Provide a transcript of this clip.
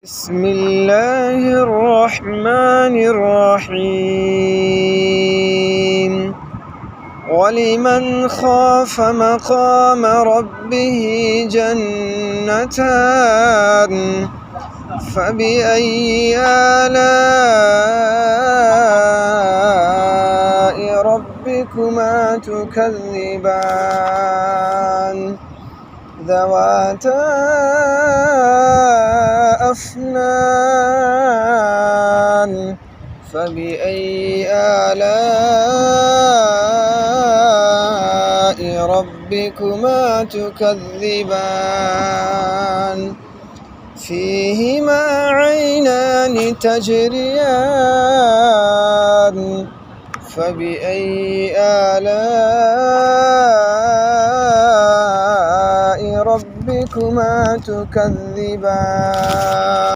بسم الله الرحمن الرحيم ولمن خاف مقام ربه جنتان فبأي آلاء ربكما تكذبان ذواتا أفنان فبأي آلاء ربكما تكذبان فيهما عينان تجريان فبأي آلاء ربكما تكذبان